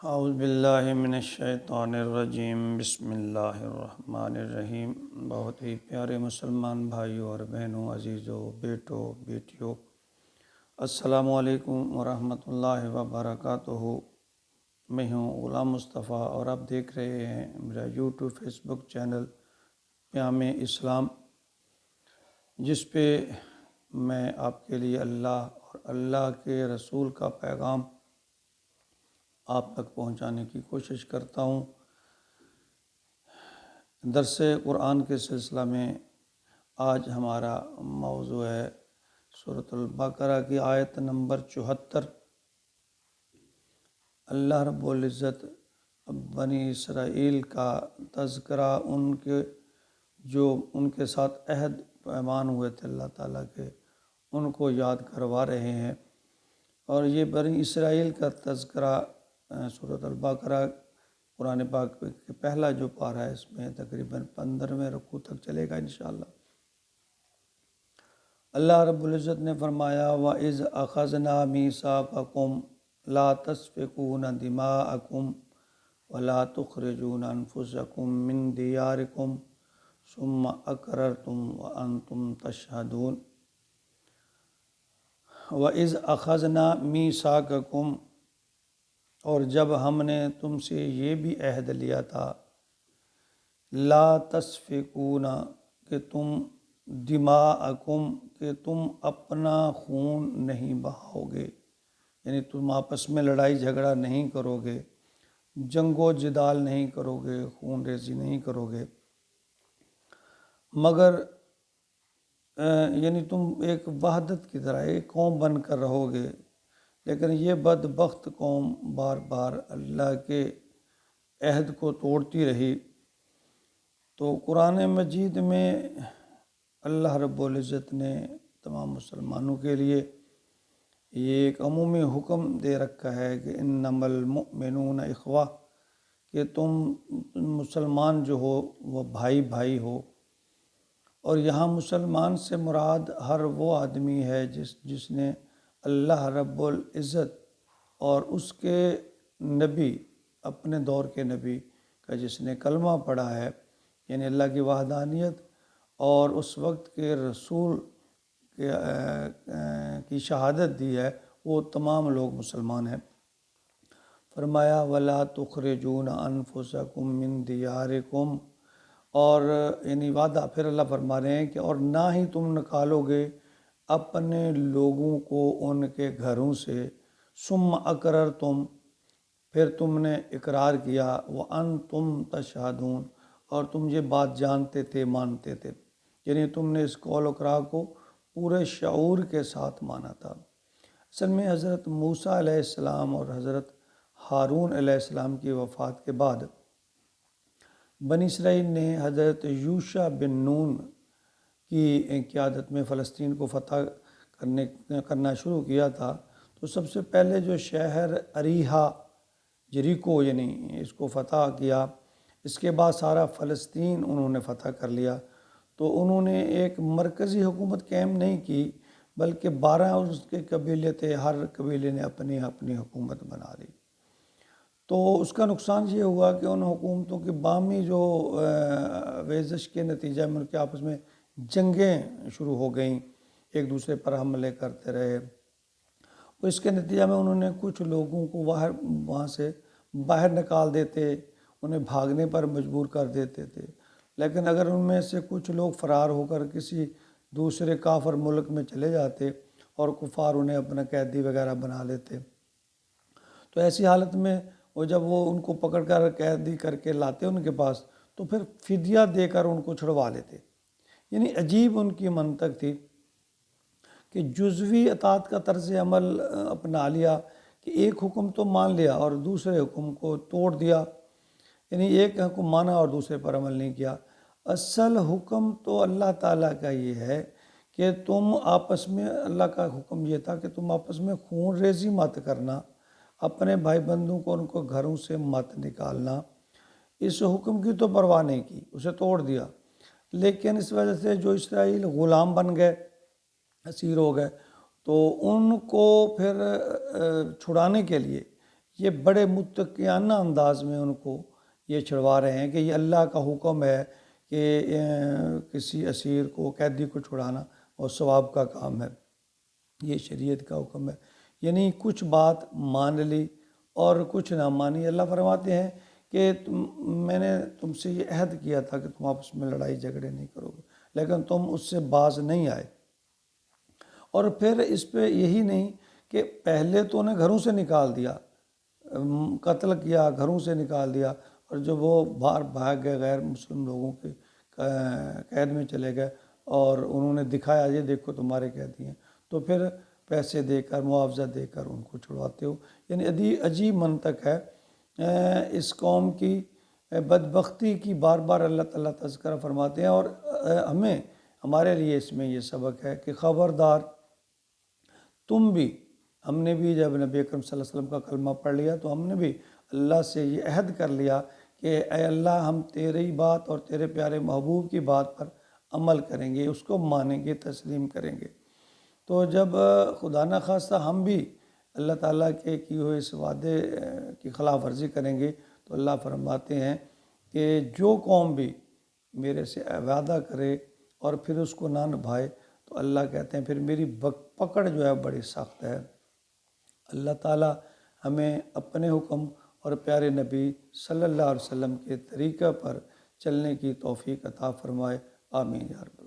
اعوذ باللہ من الشیطان الرجیم، بسم اللہ الرحمن الرحیم۔ بہت ہی پیارے مسلمان بھائیوں اور بہنوں، عزیزوں، بیٹوں، بیٹیوں، السلام علیکم ورحمۃ اللہ وبرکاتہ۔ میں ہوں غلام مصطفیٰ اور آپ دیکھ رہے ہیں میرا یوٹیوب فیس بک چینل پیام اسلام، جس پہ میں آپ کے لیے اللہ اور اللہ کے رسول کا پیغام آپ تک پہنچانے کی کوشش کرتا ہوں۔ درس قرآن کے سلسلہ میں آج ہمارا موضوع ہے سورۃ البقرہ کی آیت نمبر 74۔ اللہ رب العزت بنی اسرائیل کا تذکرہ، ان کے ساتھ عہد پیمان ہوئے تھے اللہ تعالیٰ کے، ان کو یاد کروا رہے ہیں۔ اور یہ بنی اسرائیل کا تذکرہ سورۃ البقرہ قرآن پاک کے پہلا جو پارہ ہے، اس میں تقریباً 15ویں رکوع تک چلے گا انشاءاللہ۔ اللہ رب العزت نے فرمایا وَإِذْ أَخَذْنَا مِيثَاقَكُمْ لَا تَسْفِكُونَ دِمَاءَكُمْ وَلَا تُخْرِجُونَ أَنفُسَكُمْ مِنْ دِيَارِكُمْ ثُمَّ أَقْرَرْتُمْ وَأَنْتُمْ تَشْهَدُونَ۔ وَإِذْ أَخَذْنَا مِيثَاقَكُمْ، اور جب ہم نے تم سے یہ بھی عہد لیا تھا، لا تسفکون، کہ تم، دماءکم، کہ تم اپنا خون نہیں بہاؤ گے، یعنی تم آپس میں لڑائی جھگڑا نہیں کرو گے، جنگ و جدال نہیں کرو گے، خون ریزی نہیں کرو گے، مگر یعنی تم ایک وحدت کی طرح ایک قوم بن کر رہو گے۔ لیکن یہ بدبخت قوم بار بار اللہ کے عہد کو توڑتی رہی۔ تو قرآن مجید میں اللہ رب العزت نے تمام مسلمانوں کے لیے یہ ایک عمومی حکم دے رکھا ہے کہ انما المؤمنون اخوہ، کہ تم مسلمان جو ہو وہ بھائی بھائی ہو۔ اور یہاں مسلمان سے مراد ہر وہ آدمی ہے جس نے اللہ رب العزت اور اس کے نبی، اپنے دور کے نبی کا جس نے کلمہ پڑھا ہے، یعنی اللہ کی وحدانیت اور اس وقت کے رسول کی شہادت دی ہے، وہ تمام لوگ مسلمان ہیں۔ فرمایا وَلَا تُخْرِجُونَ أَنفُسَكُم مِّن دِيَارِكُمْ، اور یعنی وعدہ پھر اللہ فرما رہے ہیں کہ اور نہ ہی تم نکالو گے اپنے لوگوں کو ان کے گھروں سے، ثم اقررتم، پھر تم نے اقرار کیا، وانتم تشہدون، اور تم یہ بات جانتے تھے، مانتے تھے، یعنی تم نے اس قول و اقرار کو پورے شعور کے ساتھ مانا تھا۔ اصل میں حضرت موسیٰ علیہ السلام اور حضرت ہارون علیہ السلام کی وفات کے بعد بنی اسرائیل نے حضرت یوشع بن نون کی قیادت میں فلسطین کو فتح کرنا شروع کیا تھا۔ تو سب سے پہلے جو شہر اریحا، جریکو، یعنی اس کو فتح کیا۔ اس کے بعد سارا فلسطین انہوں نے فتح کر لیا۔ تو انہوں نے ایک مرکزی حکومت قائم نہیں کی، بلکہ 12 اس کے قبیلے تھے، ہر قبیلے نے اپنی اپنی حکومت بنا لی۔ تو اس کا نقصان یہ ہوا کہ ان حکومتوں کی باہمی جو ویزش کے نتیجہ میں ان کے آپس میں جنگیں شروع ہو گئیں، ایک دوسرے پر حملے کرتے رہے۔ اس کے نتیجہ میں انہوں نے کچھ لوگوں کو وہاں سے باہر نکال دیتے، انہیں بھاگنے پر مجبور کر دیتے تھے۔ لیکن اگر ان میں سے کچھ لوگ فرار ہو کر کسی دوسرے کافر ملک میں چلے جاتے اور کفار انہیں اپنا قیدی وغیرہ بنا لیتے، تو ایسی حالت میں جب وہ ان کو پکڑ کر قیدی کر کے لاتے ان کے پاس، تو پھر فدیہ دے کر ان کو چھڑوا لیتے۔ یعنی عجیب ان کی منطق تھی کہ جزوی اطاعت کا طرز عمل اپنا لیا، کہ ایک حکم تو مان لیا اور دوسرے حکم کو توڑ دیا، یعنی ایک حکم مانا اور دوسرے پر عمل نہیں کیا۔ اصل حکم تو اللہ تعالیٰ کا یہ ہے کہ تم آپس میں، اللہ کا حکم یہ تھا کہ تم آپس میں خون ریزی مت کرنا، اپنے بھائی بندوں کو ان کو گھروں سے مت نکالنا۔ اس حکم کی تو پرواہ نہیں کی، اسے توڑ دیا۔ لیکن اس وجہ سے جو اسرائیل غلام بن گئے، اسیر ہو گئے، تو ان کو پھر چھڑانے کے لیے یہ بڑے متقیانہ انداز میں ان کو یہ چھڑوا رہے ہیں کہ یہ اللہ کا حکم ہے کہ کسی اسیر کو، قیدی کو چھڑانا اور ثواب کا کام ہے، یہ شریعت کا حکم ہے۔ یعنی کچھ بات مان لی اور کچھ نہ مانی۔ اللہ فرماتے ہیں کہ میں نے تم سے یہ عہد کیا تھا کہ تم آپس میں لڑائی جھگڑے نہیں کرو گے، لیکن تم اس سے باز نہیں آئے۔ اور پھر اس پہ یہی نہیں کہ پہلے تو انہیں گھروں سے نکال دیا، قتل کیا، گھروں سے نکال دیا، اور جب وہ باہر بھاگ گئے، غیر مسلم لوگوں کے قید میں چلے گئے اور انہوں نے دکھایا یہ دیکھو تمہارے قیدی ہیں، تو پھر پیسے دے کر، معاوضہ دے کر ان کو چھڑواتے ہو۔ یعنی عجیب منطق ہے۔ اس قوم کی بدبختی کی بار بار اللہ تعالیٰ تذکرہ فرماتے ہیں، اور ہمارے لیے اس میں یہ سبق ہے کہ خبردار تم بھی، ہم نے بھی جب نبی اکرم صلی اللہ علیہ وسلم کا کلمہ پڑھ لیا تو ہم نے بھی اللہ سے یہ عہد کر لیا کہ اے اللہ ہم تیری بات اور تیرے پیارے محبوب کی بات پر عمل کریں گے، اس کو مانیں گے، تسلیم کریں گے۔ تو جب خدا نخواستہ ہم بھی اللہ تعالیٰ کے کیے ہوئے اس وعدے کی خلاف ورزی کریں گے تو اللہ فرماتے ہیں کہ جو قوم بھی میرے سے وعدہ کرے اور پھر اس کو نہ نبھائے تو اللہ کہتے ہیں پھر میری پکڑ جو ہے بڑی سخت ہے۔ اللہ تعالیٰ ہمیں اپنے حکم اور پیارے نبی صلی اللہ علیہ وسلم کے طریقہ پر چلنے کی توفیق عطا فرمائے، آمین یا رب۔